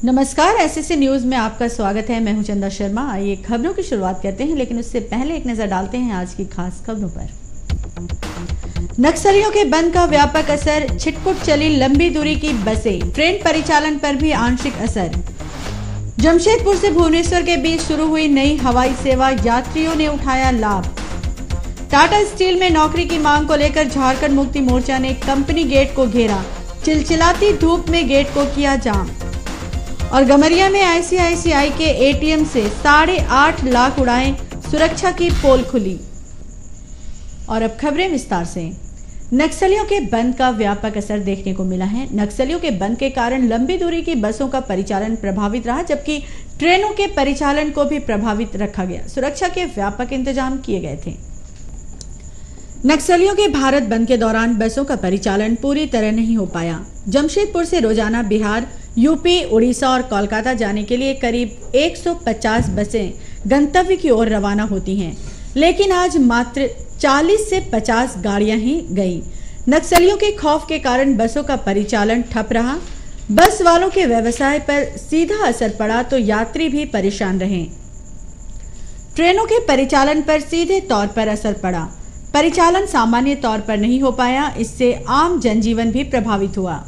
नमस्कार, SSC news में आपका स्वागत है। मैं हूं चंदा शर्मा। आइए खबरों की शुरुआत करते हैं, लेकिन उससे पहले एक नजर डालते हैं आज की खास खबरों पर। नक्सलियों के बंद का व्यापक असर, छिटपुट चली लंबी दूरी की बसें, ट्रेन परिचालन पर भी आंशिक असर। जमशेदपुर से भुवनेश्वर के बीच शुरू हुई नई हवाई सेवा, यात्रियों ने उठाया लाभ। टाटा स्टील में नौकरी की मांग को लेकर झारखंड मुक्ति मोर्चा ने कंपनी गेट को घेरा, चिलचिलाती धूप में गेट को किया जाम। और गमरिया में आईसीआईसीआई के एटीएम से 8.5 लाख उड़ाए, सुरक्षा की पोल खुली। और अब खबरें विस्तार से। नक्सलियों के बंद का व्यापक असर देखने को मिला है। नक्सलियों के बंद के कारण लंबी दूरी की बसों का परिचालन प्रभावित रहा, जबकि ट्रेनों के परिचालन को भी प्रभावित रखा गया। सुरक्षा के व्यापक इंतजाम किए गए थे। नक्सलियों के भारत बंद के दौरान बसों का परिचालन पूरी तरह नहीं हो पाया। जमशेदपुर से रोजाना बिहार, यूपी, उड़ीसा और कोलकाता जाने के लिए करीब 150 बसें गंतव्य की ओर रवाना होती हैं, लेकिन आज मात्र 40 से 50 गाड़ियां ही गईं। नक्सलियों के खौफ के कारण बसों का परिचालन ठप रहा। बस वालों के व्यवसाय पर सीधा असर पड़ा तो यात्री भी परेशान रहे। ट्रेनों के परिचालन पर सीधे तौर पर असर पड़ा। परिचालन सामान्य तौर पर नहीं हो पाया, इससे आम जनजीवन भी प्रभावित हुआ।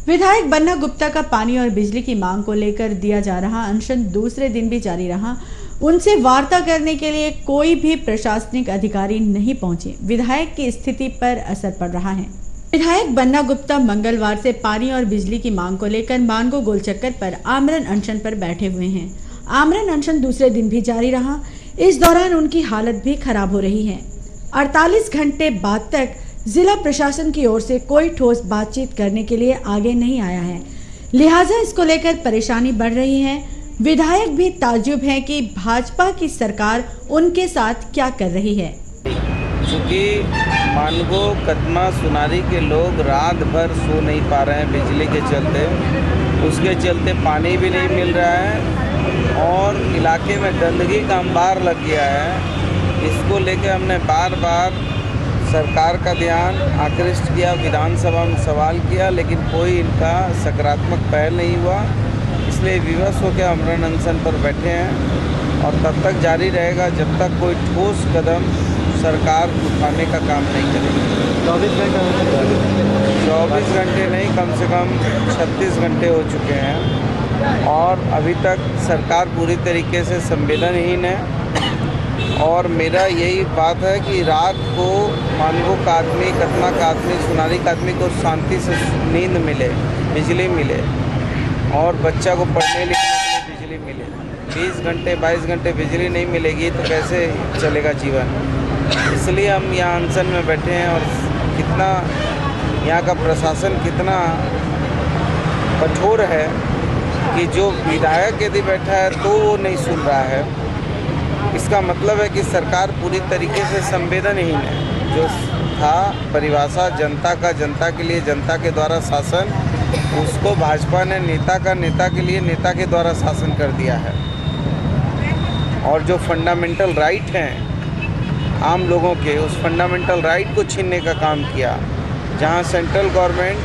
विधायक बन्ना गुप्ता का पानी और बिजली की मांग को लेकर दिया जा रहा अनशन दूसरे दिन भी जारी रहा। उनसे वार्ता करने के लिए कोई भी प्रशासनिक अधिकारी नहीं पहुंचे। विधायक की स्थिति पर असर पड़ रहा है। विधायक बन्ना गुप्ता मंगलवार से पानी और बिजली की मांग को लेकर मानगो गोलचक्कर पर आमरण अनशन पर बैठे हुए हैं। आमरण अनशन दूसरे दिन भी जारी रहा। इस दौरान उनकी हालत भी खराब हो रही है। 48 घंटे बाद तक जिला प्रशासन की ओर से कोई ठोस बातचीत करने के लिए आगे नहीं आया है, लिहाजा इसको लेकर परेशानी बढ़ रही है। विधायक भी ताज्जुब हैं कि भाजपा की सरकार उनके साथ क्या कर रही है। चूँकि मानगो, कदमा, सुनारी के लोग रात भर सो नहीं पा रहे हैं बिजली के चलते, उसके चलते पानी भी नहीं मिल रहा है और इलाके में गंदगी का अंबार लग गया है। इसको लेकर हमने बार बार सरकार का ध्यान आकृष्ट किया, विधानसभा में सवाल किया, लेकिन कोई इनका सकारात्मक पहल नहीं हुआ। इसलिए विवश होकर आमरण अनशन पर बैठे हैं और तब तक जारी रहेगा जब तक कोई ठोस कदम सरकार उठाने का काम नहीं करेगी। 24 घंटे नहीं, कम से कम 36 घंटे हो चुके हैं और अभी तक सरकार पूरी तरीके से संवेदनहीन है। और मेरा यही बात है कि रात को मानगो का आदमी, कदमा का आदमी, सुनारी का आदमी को शांति से नींद मिले, बिजली मिले और बच्चा को पढ़ने लिखने के लिए बिजली मिले। 20 घंटे 22 घंटे बिजली नहीं मिलेगी तो कैसे चलेगा जीवन। इसलिए हम यहाँ अनशन में बैठे हैं और कितना यहाँ का प्रशासन कितना कठोर है कि जो विधायक यदि बैठा है तो वो नहीं सुन रहा है। इसका मतलब है कि सरकार पूरी तरीके से संवेदनहीन है। जो था परिभाषा जनता का, जनता के लिए, जनता के द्वारा शासन, उसको भाजपा ने नेता के लिए, नेता के द्वारा शासन कर दिया है। और जो फंडामेंटल राइट हैं आम लोगों के, उस फंडामेंटल राइट को छीनने का काम किया। जहां सेंट्रल गवर्नमेंट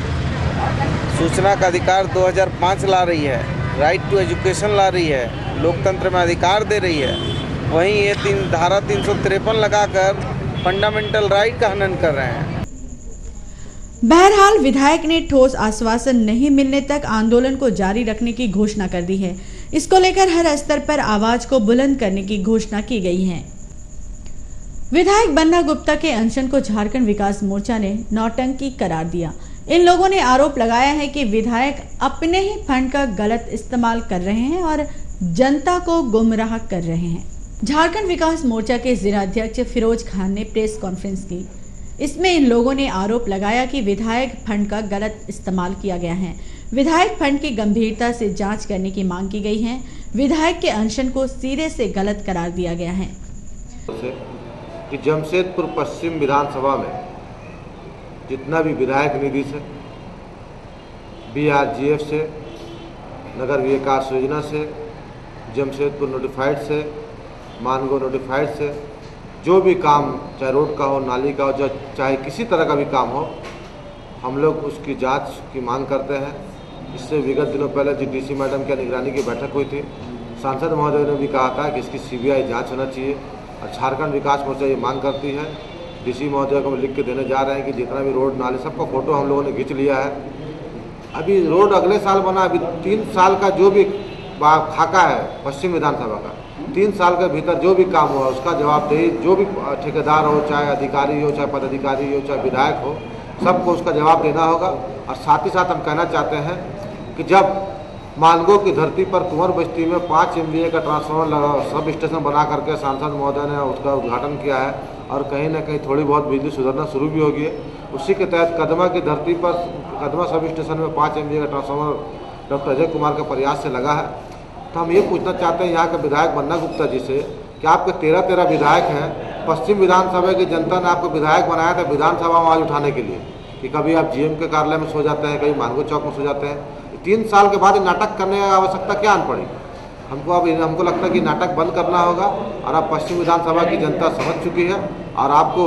सूचना का अधिकार 2005 ला रही है, राइट टू एजुकेशन ला रही है, लोकतंत्र में अधिकार दे रही है, वहीं ये धारा 353 लगाकर फंडामेंटल राइट का हनन कर रहे हैं। बहरहाल विधायक ने ठोस आश्वासन नहीं मिलने तक आंदोलन को जारी रखने की घोषणा कर दी है। इसको लेकर हर स्तर पर आवाज को बुलंद करने की घोषणा की गई है। विधायक बन्ना गुप्ता के अनशन को झारखंड विकास मोर्चा ने नौटंकी करार दिया। इन लोगों ने आरोप लगाया है कि विधायक अपने ही फंड का गलत इस्तेमाल कर रहे हैं और जनता को गुमराह कर रहे हैं। झारखंड विकास मोर्चा के जिलाध्यक्ष फिरोज खान ने प्रेस कॉन्फ्रेंस की। इसमें इन लोगों ने आरोप लगाया कि विधायक फंड का गलत इस्तेमाल किया गया है। विधायक फंड की गंभीरता से जांच करने की मांग की गई है। विधायक के अनशन को सिरे से गलत करार दिया गया है। कि जमशेदपुर पश्चिम विधानसभा में जितना भी विधायक निधि से, BRGF से, नगर विकास योजना से, जमशेदपुर नोटिफाइड से, मानगो नोटिफाइड से, जो भी काम चाहे रोड का हो, नाली का हो, चाहे किसी तरह का भी काम हो, हम लोग उसकी जांच की मांग करते हैं। इससे विगत दिनों पहले जो डीसी मैडम की निगरानी की बैठक हुई थी, सांसद महोदय ने भी कहा था कि इसकी सीबीआई जांच होना चाहिए और झारखंड विकास मोर्चा ये मांग करती है। डीसी महोदय को लिख के देने जा रहे हैं कि जितना भी रोड नाले सबका फोटो हम लोगों ने खींच लिया है। अभी रोड अगले साल बना, अभी 3 साल का जो भी खाका है पश्चिम विधानसभा का, 3 साल के भीतर जो भी काम हुआ उसका जवाबदेही जो भी ठेकेदार हो, चाहे अधिकारी हो, चाहे पदाधिकारी हो, चाहे विधायक हो, सबको उसका जवाब देना होगा। और साथ ही साथ हम कहना चाहते हैं कि जब मानगो की धरती पर कुंवर बस्ती में 5 MVA का ट्रांसफार्मर सब स्टेशन बना करके सांसद महोदय ने उसका उद्घाटन किया है और कहीं ना कहीं थोड़ी बहुत बिजली सुधरना शुरू भी होगी है। उसी के तहत कदमा की धरती पर कदमा सब स्टेशन में 5 MVA का ट्रांसफार्मर डॉक्टर अजय कुमार के प्रयास से लगा है। तो हम ये पूछना चाहते हैं यहाँ के विधायक बन्ना गुप्ता जी से कि आपके 13 विधायक हैं, पश्चिम विधानसभा की जनता ने आपको विधायक बनाया था विधानसभा में आवाज़ उठाने के लिए कि कभी आप GM के कार्यालय में सो जाते हैं, कभी मानगो चौक में सो जाते हैं। 3 साल के बाद नाटक करने की आवश्यकता क्या आन पड़ी? हमको लगता है कि नाटक बंद करना होगा और अब पश्चिम विधानसभा की जनता समझ चुकी है। और आपको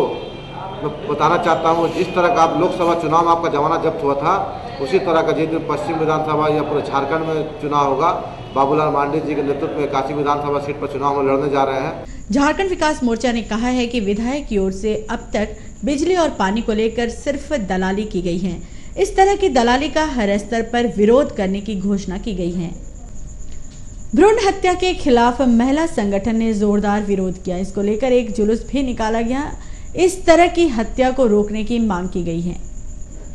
मैं बताना चाहता हूँ, जिस तरह का आप लोकसभा चुनाव में आपका जमाना जब्त हुआ था, उसी तरह का जिस दिन पश्चिम विधानसभा या पूरे झारखंड में चुनाव होगा, बाबूलाल मांडी जी के नेतृत्व में 81 विधानसभा सीट पर चुनाव में लड़ने जा रहे हैं। झारखंड विकास मोर्चा ने कहा है कि विधायक की ओर से अब तक बिजली और पानी को लेकर सिर्फ दलाली की गई है। इस तरह की दलाली का हर स्तर पर विरोध करने की घोषणा की गई है। भ्रूण हत्या के खिलाफ महिला संगठन ने जोरदार विरोध किया। इसको लेकर एक जुलूस भी निकाला गया। इस तरह की हत्या को रोकने की मांग की गई है।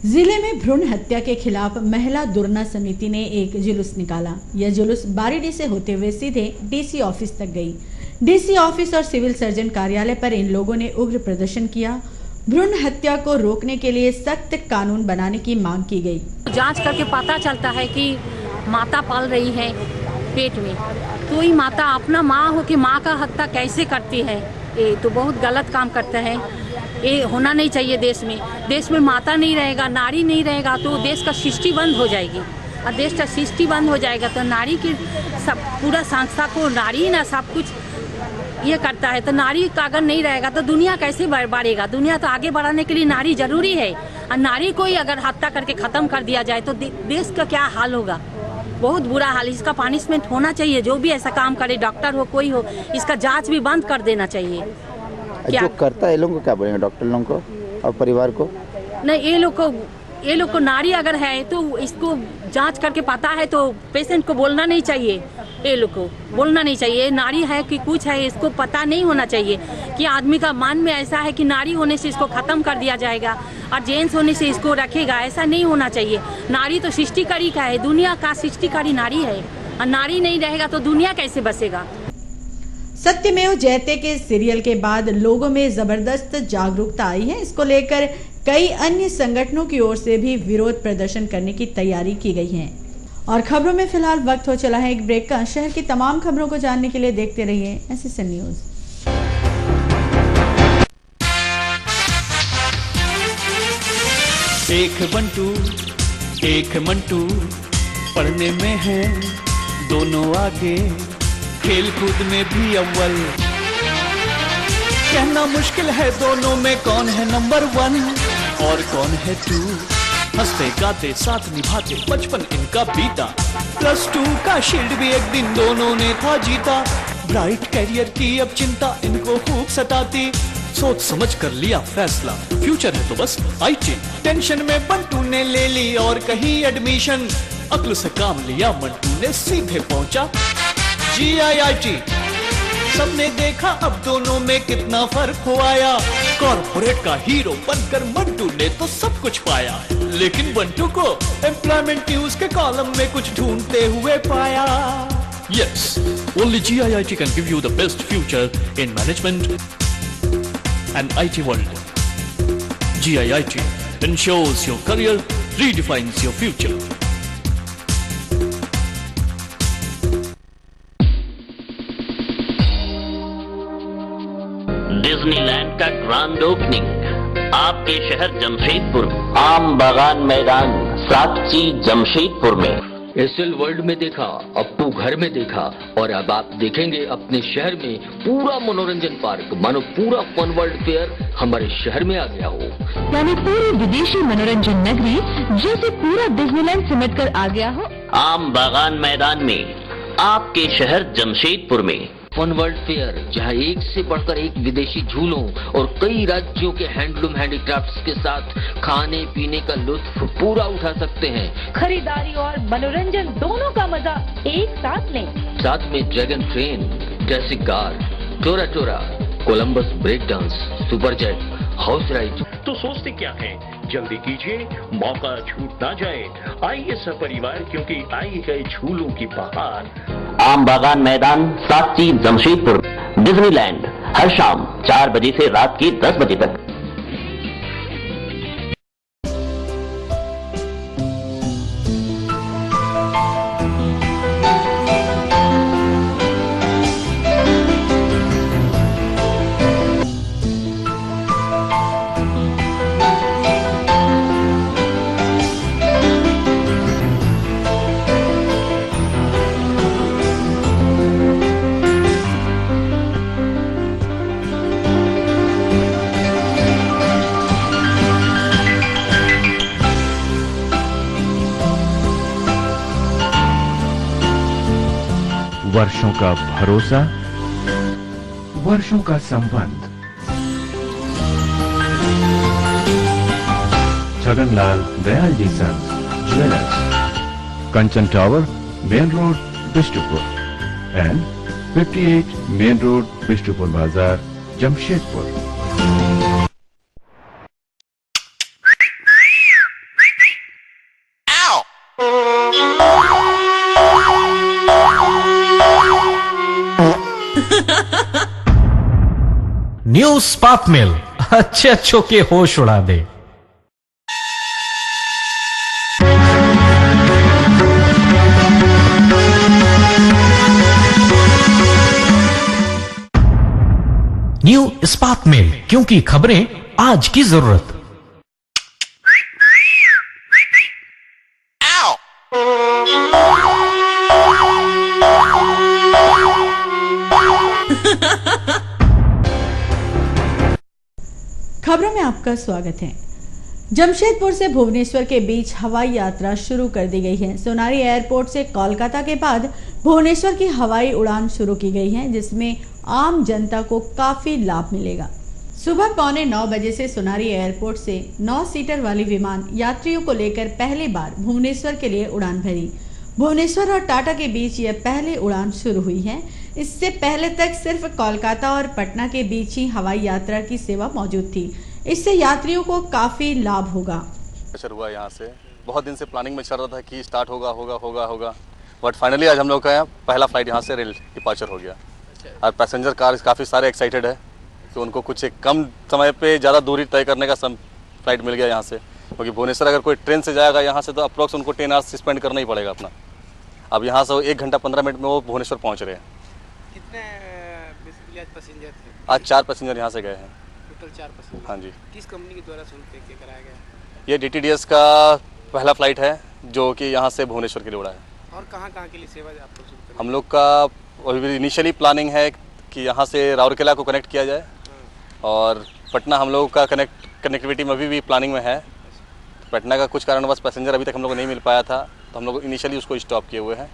जिले में भ्रूण हत्या के खिलाफ महिला दुर्ना समिति ने एक जुलूस निकाला। यह जुलूस बारीडी से होते हुए सीधे डीसी ऑफिस तक गई। डीसी ऑफिस और सिविल सर्जन कार्यालय पर इन लोगों ने उग्र प्रदर्शन किया। भ्रूण हत्या को रोकने के लिए सख्त कानून बनाने की मांग की गई। जांच करके पता चलता है कि माता पल रही है पेट में, तो ही माता अपना माँ हो कि माँ का हत्या कैसे करती है? ये तो बहुत गलत काम करता है। ये होना नहीं चाहिए देश में। देश में माता नहीं रहेगा, नारी नहीं रहेगा तो देश का सृष्टि बंद हो जाएगी। और देश का सृष्टि बंद हो जाएगा तो नारी की सब पूरा संस्था को नारी ना सब कुछ ये करता है। तो नारी का अगर नहीं रहेगा तो दुनिया कैसे बढ़ेगा? दुनिया तो आगे बढ़ाने के लिए नारी जरूरी है। और नारी को ही अगर हत्या करके खत्म कर दिया जाए तो देश का क्या हाल होगा? बहुत बुरा हाल। इसका पनिशमेंट होना चाहिए। जो भी ऐसा काम करे, डॉक्टर हो कोई हो, इसका जांच भी बंद कर देना चाहिए। क्या जो करता है, ये लोगों को क्या बोलेंगे? डॉक्टर लोगों को और परिवार को? नहीं, ये लोग को नारी अगर है तो इसको जांच करके पता है तो पेशेंट को बोलना नहीं चाहिए। ये लोग को बोलना नहीं चाहिए नारी है कि कुछ है, इसको पता नहीं होना चाहिए कि आदमी का मन में ऐसा है कि नारी होने से इसको खत्म कर दिया जाएगा और जेंट्स होने से इसको रखेगा। ऐसा नहीं होना चाहिए। नारी तो सृष्टिकारी का है, दुनिया का सृष्टिकारी नारी है। और नारी नहीं रहेगा तो दुनिया कैसे बसेगा? सत्यमेव जयते के सीरियल के बाद लोगों में जबरदस्त जागरूकता आई है। इसको लेकर कई अन्य संगठनों की ओर से भी विरोध प्रदर्शन करने की तैयारी की गई है। और खबरों में फिलहाल वक्त हो चला है एक ब्रेक का। शहर की तमाम खबरों को जानने के लिए देखते रहिए SSN न्यूज। एक बंटू एक मंटू, पढ़ने में है दोनों आगे, खेल कूद में भी अव्वल। कहना मुश्किल है दोनों में कौन है नंबर 1 और कौन है 2। हंसते गाते साथ निभाते बचपन इनका बीता, +2 का शील्ड भी एक दिन दोनों ने था जीता। ब्राइट करियर की अब चिंता इनको खूब सताती, सोच समझ कर लिया फैसला, फ्यूचर है तो बस IT। टेंशन में बंटू ने ले ली और कहीं एडमिशन, अक्ल से काम लिया मंटू ने सीधे पहुंचा GIIT। सबने देखा अब दोनों में कितना फर्क हो आया, कॉर्पोरेट का हीरो बनकर मंटू ने तो सब कुछ पाया। लेकिन बंटू को एम्प्लॉयमेंट न्यूज के कॉलम में कुछ ढूंढते हुए पाया। Yes, only GIIT can give you the best future in management and IT world. GIIT ensures your career, redefines your future. Disneyland का ग्रैंड ओपनिंग आपके शहर जमशेदपुर, आम बागान मैदान साक्षी जमशेदपुर में एसएल वर्ल्ड में देखा, अप्पू घर में देखा, और अब आप देखेंगे अपने शहर में पूरा मनोरंजन पार्क, मानो पूरा फन वर्ल्ड फेयर हमारे शहर में आ गया हो। यानी पूरी विदेशी मनोरंजन नगरी जैसे पूरा डिज्नीलैंड सिमट कर आ गया हो। आम बागान मैदान में, आपके शहर जमशेदपुर में फन वर्ल्ड फेयर, जहां एक से बढ़कर एक विदेशी झूलों और कई राज्यों के हैंडलूम हैंडीक्राफ्ट्स के साथ खाने पीने का लुत्फ पूरा उठा सकते हैं। खरीदारी और मनोरंजन दोनों का मजा एक साथ लें। साथ में ड्रैगन ट्रेन, ड्रेसिक car, Tora Tora, Columbus break dance, super jet, house ride. तो सोचते क्या है, जल्दी कीजिए, मौका छूट ना जाए। आइए सपरिवार, क्योंकि आई है झूलों की बहार। आम बागान मैदान, सातची, जमशेदपुर, डिज्नीलैंड, हर शाम 4 बजे से रात के 10 बजे तक। वर्षों का भरोसा, वर्षों का संबंध। Chhaganlal Dayal ji Sons Jewellers, Kanchan Tower, Main Road, Bistupur, and 58 Main Road, Bistupur बाजार, जमशेदपुर। न्यू स्पार्क मिल, अच्छे अच्छों के होश उड़ा दे। न्यू स्पार्क मिल, क्योंकि खबरें आज की जरूरत। खबरों में आपका स्वागत है। जमशेदपुर से भुवनेश्वर के बीच हवाई यात्रा शुरू कर दी गई है। सोनारी एयरपोर्ट से कोलकाता के बाद भुवनेश्वर की हवाई उड़ान शुरू की गई है, जिसमें आम जनता को काफी लाभ मिलेगा। सुबह 8:45 बजे से सोनारी एयरपोर्ट से 9 सीटर वाली विमान यात्रियों को लेकर पहली बार भुवनेश्वर के लिए उड़ान भरी। भुवनेश्वर और टाटा के बीच यह पहली उड़ान शुरू हुई है। इससे पहले तक सिर्फ कोलकाता और पटना के बीच ही हवाई यात्रा की सेवा मौजूद थी। इससे यात्रियों को काफी लाभ होगा। हुआ यहाँ से बहुत दिन से प्लानिंग में चल रहा था कि स्टार्ट होगा, बट फाइनली आज हम लोग का पहला फ्लाइट यहाँ से रेल डिपार्चर हो गया। और पैसेंजर कार काफ़ी सारे एक्साइटेड है कि उनको कुछ एक कम समय पे ज़्यादा दूरी तय करने का फ्लाइट मिल गया यहाँ से, क्योंकि भुवनेश्वर अगर कोई ट्रेन से जाएगा यहाँ से तो अप्रॉक्स उनको 10 आवर्स स्पेंड करना ही पड़ेगा अपना। अब यहाँ से 1 घंटा 15 मिनट में वो भुवनेश्वर पहुँच रहे हैं। कितने बेसिकली आज पैसेंजर थे? आज 4 पैसेंजर यहाँ से गए हैं। Total 4 passenger? हाँ जी। किस कंपनी के द्वारा शुरू कराया गया? ये DTDS का पहला फ्लाइट है जो कि यहाँ से भुवनेश्वर के लिए उड़ा है। और कहाँ के लिए सेवा आप लोग शुरू करेंगे? हम लोग का अभी इनिशियली प्लानिंग है कि यहाँ से राउरकेला को कनेक्ट किया जाए, और पटना हम लोग का कनेक्टिविटी में अभी भी प्लानिंग में है। पटना का कुछ कारणवश पैसेंजर अभी तक हम लोग को नहीं मिल पाया था, तो हम लोग इनिशियली उसको स्टॉप किए हुए हैं,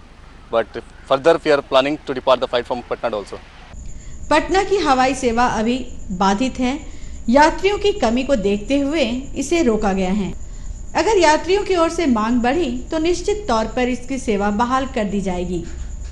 but further we are planning to depart the flight from Patna also. Patna की हवाई सेवा अभी बाधित है। यात्रियों की कमी को देखते हुए इसे रोका गया है। अगर यात्रियों की ओर से मांग बढ़ी तो निश्चित तौर पर इसकी सेवा बहाल कर दी जाएगी।